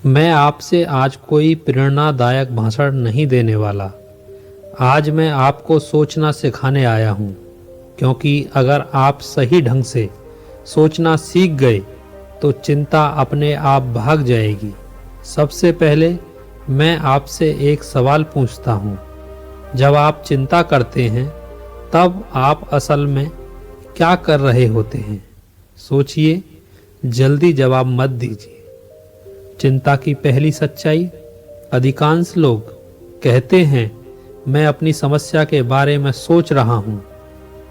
मैं आपसे आज कोई प्रेरणादायक भाषण नहीं देने वाला। आज मैं आपको सोचना सिखाने आया हूँ, क्योंकि अगर आप सही ढंग से सोचना सीख गए तो चिंता अपने आप भाग जाएगी। सबसे पहले मैं आपसे एक सवाल पूछता हूँ। जब आप चिंता करते हैं तब आप असल में क्या कर रहे होते हैं? सोचिए, जल्दी जवाब मत दीजिए। चिंता की पहली सच्चाई, अधिकांश लोग कहते हैं मैं अपनी समस्या के बारे में सोच रहा हूँ।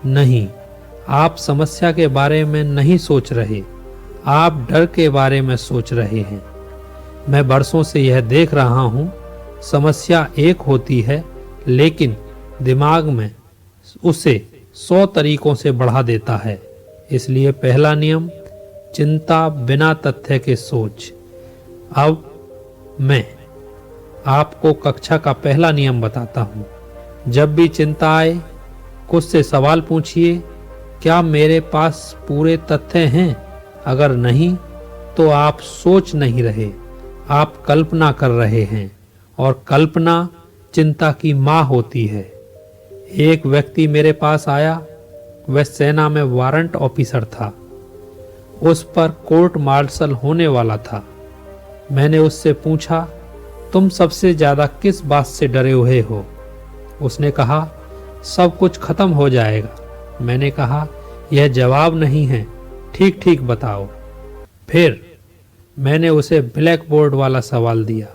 नहीं, आप समस्या के बारे में नहीं सोच रहे, आप डर के बारे में सोच रहे हैं। मैं बरसों से यह देख रहा हूँ, समस्या एक होती है लेकिन दिमाग में उसे 100 तरीकों से बढ़ा देता है। इसलिए पहला नियम, चिंता बिना तथ्य के सोच। अब मैं आपको कक्षा का पहला नियम बताता हूँ। जब भी चिंता आए, खुद से सवाल पूछिए, क्या मेरे पास पूरे तथ्य हैं? अगर नहीं, तो आप सोच नहीं रहे, आप कल्पना कर रहे हैं, और कल्पना चिंता की माँ होती है। एक व्यक्ति मेरे पास आया, वह सेना में वारंट ऑफिसर था। उस पर कोर्ट मार्शल होने वाला था। मैंने उससे पूछा, तुम सबसे ज्यादा किस बात से डरे हुए हो? उसने कहा, सब कुछ खत्म हो जाएगा। मैंने कहा, यह जवाब नहीं है, ठीक ठीक बताओ। फिर मैंने उसे ब्लैक बोर्ड वाला सवाल दिया,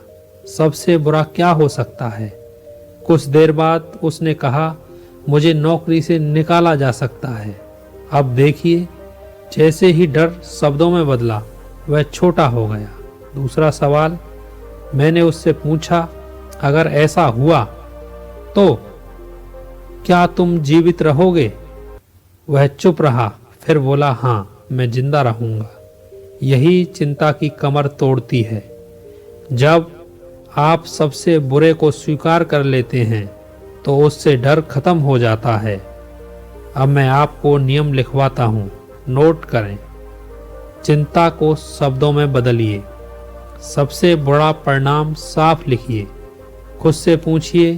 सबसे बुरा क्या हो सकता है? कुछ देर बाद उसने कहा, मुझे नौकरी से निकाला जा सकता है। अब देखिए, जैसे ही डर शब्दों में बदला, वह छोटा हो गया। दूसरा सवाल मैंने उससे पूछा, अगर ऐसा हुआ तो क्या तुम जीवित रहोगे? वह चुप रहा, फिर बोला, हाँ, मैं जिंदा रहूंगा। यही चिंता की कमर तोड़ती है। जब आप सबसे बुरे को स्वीकार कर लेते हैं तो उससे डर खत्म हो जाता है। अब मैं आपको नियम लिखवाता हूँ, नोट करें। चिंता को शब्दों में बदलिए। सबसे बड़ा परिणाम साफ लिखिए। खुद से पूछिए,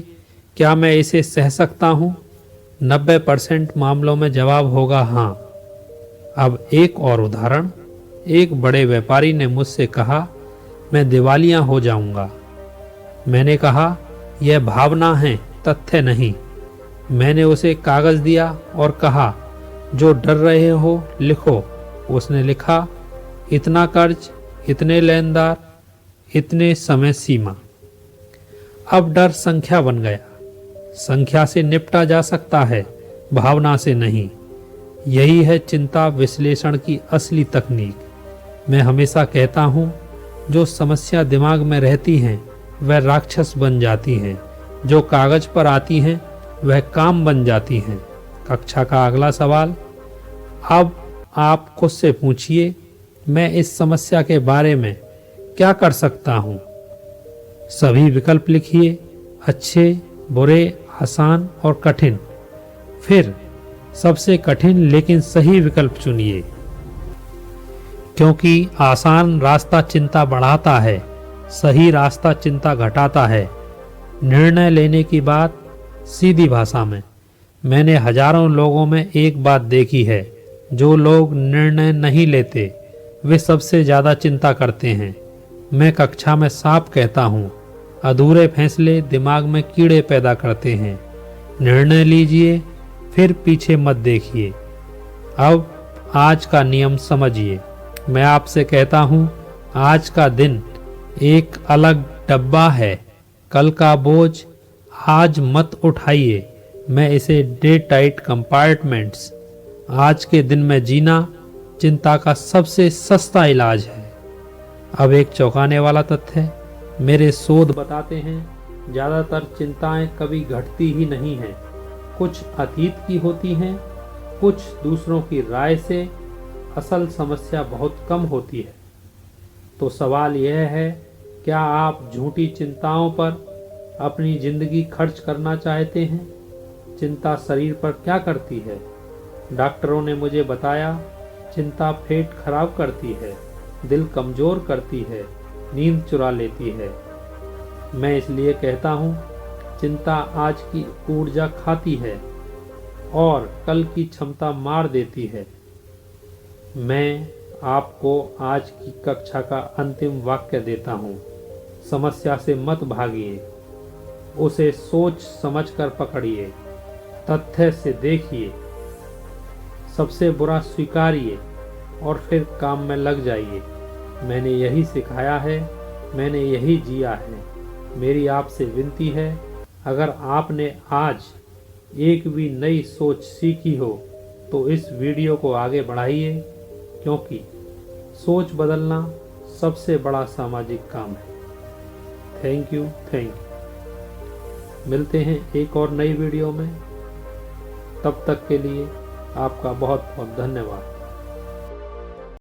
क्या मैं इसे सह सकता हूँ? 90% मामलों में जवाब होगा हाँ। अब एक और उदाहरण। एक बड़े व्यापारी ने मुझसे कहा, मैं दिवालिया हो जाऊंगा। मैंने कहा, यह भावना है, तथ्य नहीं। मैंने उसे कागज दिया और कहा, जो डर रहे हो लिखो। उसने लिखा, इतना कर्ज, इतने लेनदार, इतने समय सीमा। अब डर संख्या बन गया। संख्या से निपटा जा सकता है, भावना से नहीं। यही है चिंता विश्लेषण की असली तकनीक। मैं हमेशा कहता हूँ, जो समस्या दिमाग में रहती हैं वह राक्षस बन जाती हैं, जो कागज पर आती हैं वह काम बन जाती हैं। कक्षा का अगला सवाल। अब आप खुद से पूछिए, मैं इस समस्या के बारे में क्या कर सकता हूँ? सभी विकल्प लिखिए, अच्छे, बुरे, आसान और कठिन। फिर सबसे कठिन लेकिन सही विकल्प चुनिए, क्योंकि आसान रास्ता चिंता बढ़ाता है, सही रास्ता चिंता घटाता है। निर्णय लेने की बात सीधी भाषा में। मैंने हजारों लोगों में एक बात देखी है, जो लोग निर्णय नहीं लेते वे सबसे ज्यादा चिंता करते हैं। मैं कक्षा में साफ कहता हूँ, अधूरे फैसले दिमाग में कीड़े पैदा करते हैं। निर्णय लीजिए, फिर पीछे मत देखिए। अब आज का नियम समझिए। मैं आपसे कहता हूँ, आज का दिन एक अलग डब्बा है। कल का बोझ आज मत उठाइए। मैं इसे डे टाइट कंपार्टमेंट्स। आज के दिन में जीना चिंता का सबसे सस्ता इलाज है। अब एक चौंकाने वाला तथ्य, मेरे शोध बताते हैं ज़्यादातर चिंताएं कभी घटती ही नहीं हैं। कुछ अतीत की होती हैं, कुछ दूसरों की राय से। असल समस्या बहुत कम होती है। तो सवाल यह है, क्या आप झूठी चिंताओं पर अपनी जिंदगी खर्च करना चाहते हैं? चिंता शरीर पर क्या करती है? डॉक्टरों ने मुझे बताया, चिंता पेट खराब करती है, दिल कमजोर करती है, नींद चुरा लेती है। मैं इसलिए कहता हूँ, चिंता आज की ऊर्जा खाती है और कल की क्षमता मार देती है। मैं आपको आज की कक्षा का अंतिम वाक्य देता हूँ। समस्या से मत भागिए, उसे सोच समझकर पकड़िए, तथ्य से देखिए, सबसे बुरा स्वीकारिए और फिर काम में लग जाइए। मैंने यही सिखाया है, मैंने यही जिया है। मेरी आपसे विनती है, अगर आपने आज एक भी नई सोच सीखी हो तो इस वीडियो को आगे बढ़ाइए, क्योंकि सोच बदलना सबसे बड़ा सामाजिक काम है। Thank you. मिलते हैं एक और नई वीडियो में। तब तक के लिए आपका बहुत बहुत धन्यवाद।